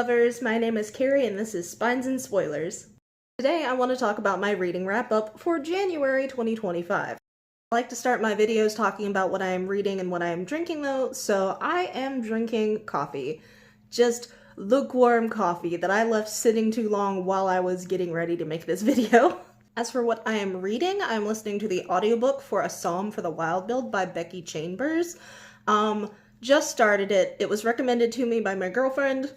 lovers, my name is Carrie and this is Spines and Spoilers. Today I want to talk about my reading wrap-up for January 2025. I like to start my videos talking about what I am reading and what I am drinking though, so I am drinking coffee. Just lukewarm coffee that I left sitting too long while I was getting ready to make this video. As for what I am reading, I'm listening to the audiobook for A Psalm for the Wild Build by Becky Chambers. Just started it. It was recommended to me by my girlfriend.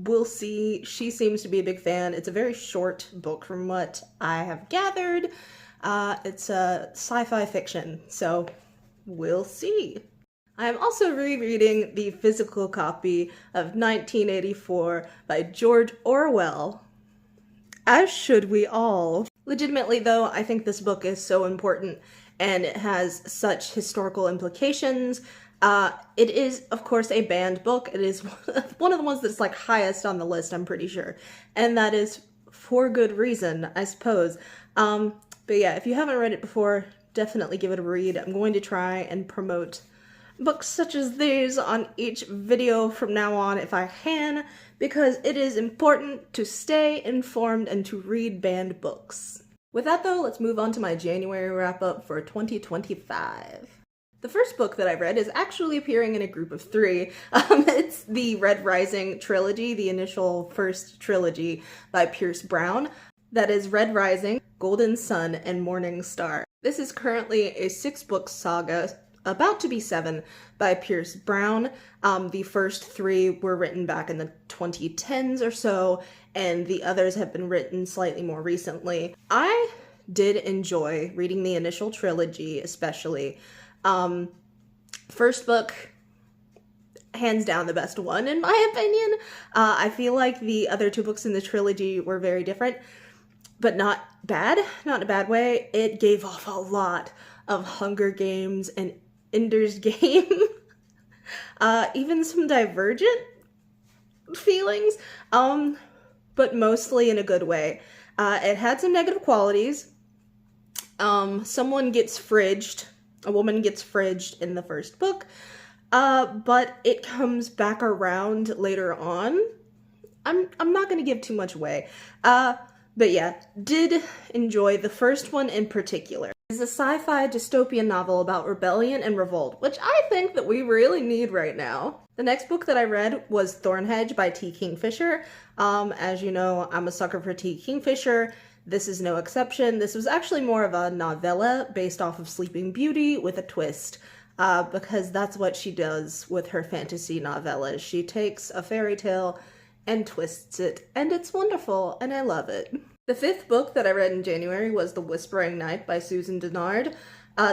We'll see. She seems to be a big fan. It's a very short book from what I have gathered. It's a sci-fi fiction, so we'll see. I am also rereading the physical copy of 1984 by George Orwell. As should we all. Legitimately though, I think this book is so important and it has such historical implications. It is, of course, a banned book. It is one of the ones that's like highest on the list, I'm pretty sure. And that is for good reason, I suppose. But yeah, if you haven't read it before, definitely give it a read. I'm going to try and promote books such as these on each video from now on if I can, because it is important to stay informed and to read banned books. With that though, let's move on to my January wrap-up for 2025. The first book that I read is actually appearing in a group of three. It's the Red Rising trilogy, the initial first trilogy by Pierce Brown. That is Red Rising, Golden Sun, and Morning Star. This is currently a 6-book saga, about to be 7, by Pierce Brown. The first 3 were written back in the 2010s or so, and the others have been written slightly more recently. I did enjoy reading the initial trilogy, especially. First book, hands down the best one in my opinion. I feel like the other 2 books in the trilogy were very different, but not bad, not in a bad way. It gave off a lot of Hunger Games and Ender's Game, even some Divergent feelings, but mostly in a good way. It had some negative qualities. Someone gets fridged. A woman gets fridged in the first book, but it comes back around later on. I'm not going to give too much away, but yeah, did enjoy the first one in particular. It's a sci-fi dystopian novel about rebellion and revolt, which I think that we really need right now. The next book that I read was Thornhedge by T. Kingfisher. As you know, I'm a sucker for T. Kingfisher. This is no exception. This was actually more of a novella based off of Sleeping Beauty with a twist, because that's what she does with her fantasy novellas. She takes a fairy tale and twists it, and it's wonderful, and I love it. The 5th book that I read in January was The Whispering Night by Susan Dennard.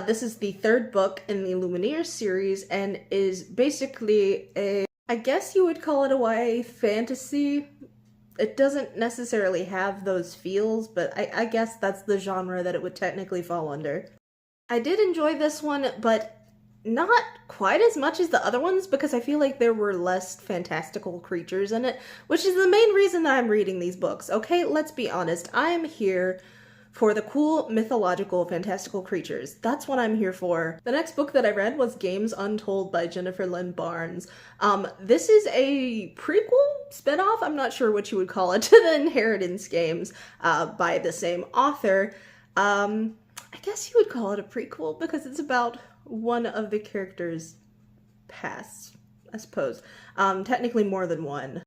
This is the 3rd book in the Lumineers series and is basically I guess you would call it a YA fantasy. It doesn't necessarily have those feels, but I guess that's the genre that it would technically fall under. I did enjoy this one, but not quite as much as the other ones because I feel like there were less fantastical creatures in it, which is the main reason that I'm reading these books. Okay, let's be honest. I'm here for the cool, mythological, fantastical creatures. That's what I'm here for. The next book that I read was Games Untold by Jennifer Lynn Barnes. This is a prequel? Spinoff? I'm not sure what you would call it, to the Inheritance games by the same author. I guess you would call it a prequel because it's about one of the characters' past, I suppose. Technically more than one.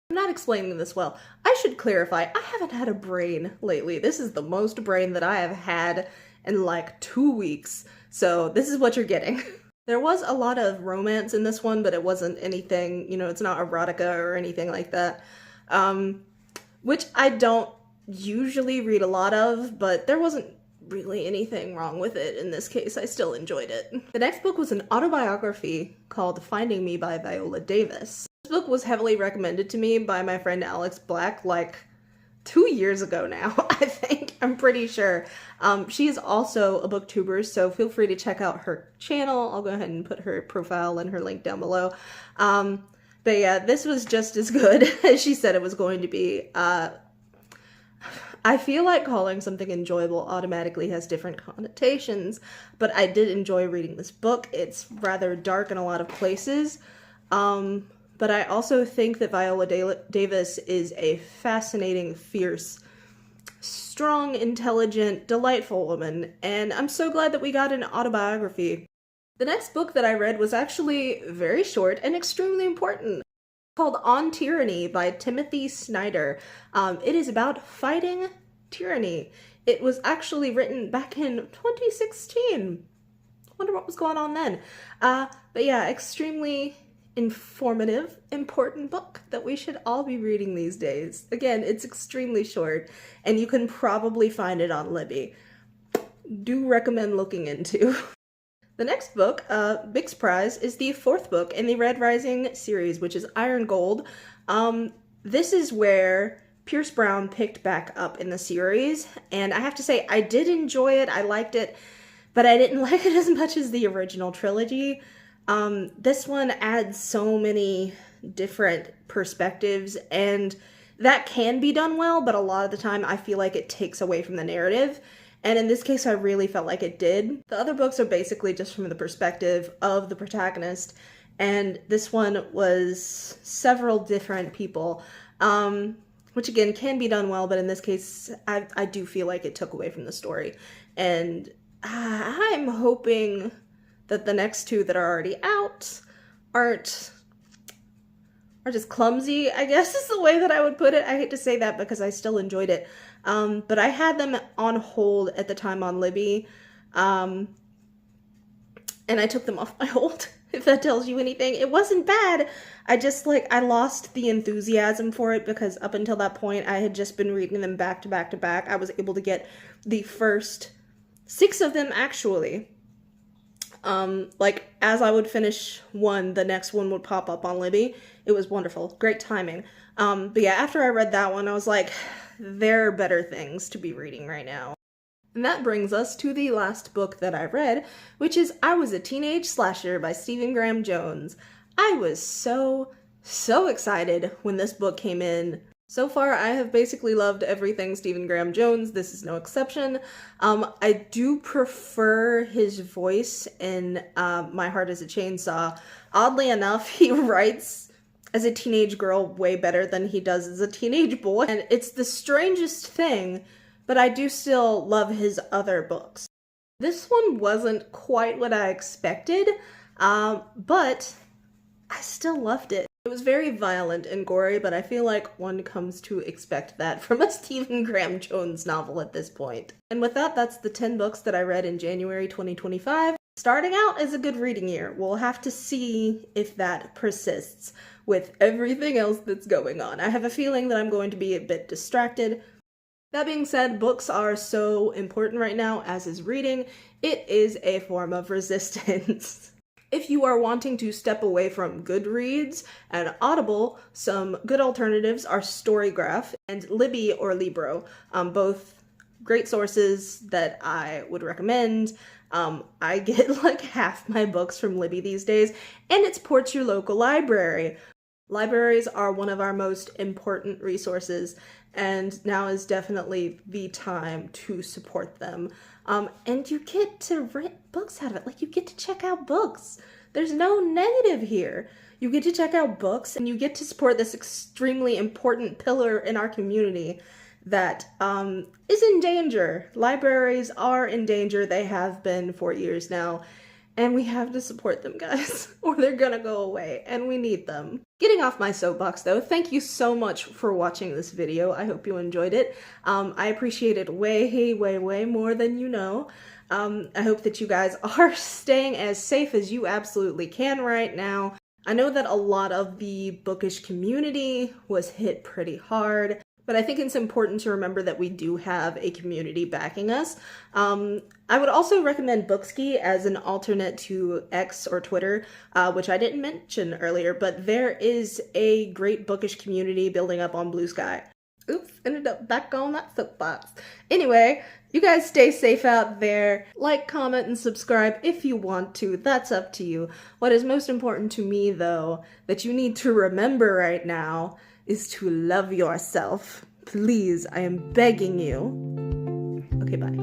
I'm not explaining this well. I should clarify, I haven't had a brain lately. This is the most brain that I have had in like 2 weeks, so this is what you're getting. There was a lot of romance in this one, but it wasn't anything, you know, it's not erotica or anything like that, which I don't usually read a lot of, but there wasn't really anything wrong with it in this case. I still enjoyed it. The next book was an autobiography called Finding Me by Viola Davis. This book was heavily recommended to me by my friend Alex Black like 2 years ago now, I think. I'm pretty sure. She is also a booktuber, so feel free to check out her channel. I'll go ahead and put her profile and her link down below. But yeah, this was just as good as she said it was going to be. I feel like calling something enjoyable automatically has different connotations, but I did enjoy reading this book. It's rather dark in a lot of places, but I also think that Viola Davis is a fascinating, fierce, strong, intelligent, delightful woman, and I'm so glad that we got an autobiography. The next book that I read was actually very short and extremely important, called On Tyranny by Timothy Snyder. It is about fighting tyranny. It was actually written back in 2016. Wonder what was going on then. But yeah, extremely informative, important book that we should all be reading these days. Again, it's extremely short, and you can probably find it on Libby. Do recommend looking into. The next book, Big's Prize, is the fourth book in the Red Rising series, which is Iron Gold. This is where Pierce Brown picked back up in the series, and I have to say, I did enjoy it, I liked it, but I didn't like it as much as the original trilogy. This one adds so many different perspectives, and that can be done well, but a lot of the time I feel like it takes away from the narrative. And in this case, I really felt like it did. The other books are basically just from the perspective of the protagonist, and this one was several different people, which again can be done well, but in this case, I do feel like it took away from the story. And I'm hoping that the next two that are already out are just clumsy, I guess is the way that I would put it. I hate to say that because I still enjoyed it. But I had them on hold at the time on Libby, and I took them off my hold, if that tells you anything. It wasn't bad. I just, I lost the enthusiasm for it because up until that point, I had just been reading them back to back to back. I was able to get the first 6 of them, actually. As I would finish one, the next one would pop up on Libby. It was wonderful. Great timing. But yeah, after I read that one, I was like, there are better things to be reading right now. And that brings us to the last book that I read, which is I Was a Teenage Slasher by Stephen Graham Jones. I was so excited when this book came in. So far, I have basically loved everything Stephen Graham Jones. This is no exception. I do prefer his voice in My Heart is a Chainsaw. Oddly enough, he writes as a teenage girl way better than he does as a teenage boy. And it's the strangest thing, but I do still love his other books. This one wasn't quite what I expected, but I still loved it. It was very violent and gory, but I feel like one comes to expect that from a Stephen Graham Jones novel at this point. And with that, that's the 10 books that I read in January 2025. Starting out as a good reading year. We'll have to see if that persists with everything else that's going on. I have a feeling that I'm going to be a bit distracted. That being said, books are so important right now, as is reading. It is a form of resistance. If you are wanting to step away from Goodreads and Audible, some good alternatives are StoryGraph and Libby or Libro, both great sources that I would recommend. I get like half my books from Libby these days, and it supports your local library. Libraries are one of our most important resources, and now is definitely the time to support them. And you get to rent books out of it. Like, you get to check out books. There's no negative here. You get to check out books, and you get to support this extremely important pillar in our community that is in danger. Libraries are in danger. They have been for years now. And we have to support them, guys, or they're gonna go away, and we need them. Getting off my soapbox, though, thank you so much for watching this video. I hope you enjoyed it. I appreciate it way more than you know. I hope that you guys are staying as safe as you absolutely can right now. I know that a lot of the bookish community was hit pretty hard, but I think it's important to remember that we do have a community backing us. I would also recommend Booksky as an alternate to X or Twitter, which I didn't mention earlier, but there is a great bookish community building up on Booksky. Oops, ended up back on that soapbox. Anyway, you guys stay safe out there. Like, comment, and subscribe if you want to. That's up to you. What is most important to me, though, that you need to remember right now is to love yourself. Please, I am begging you. Okay, bye.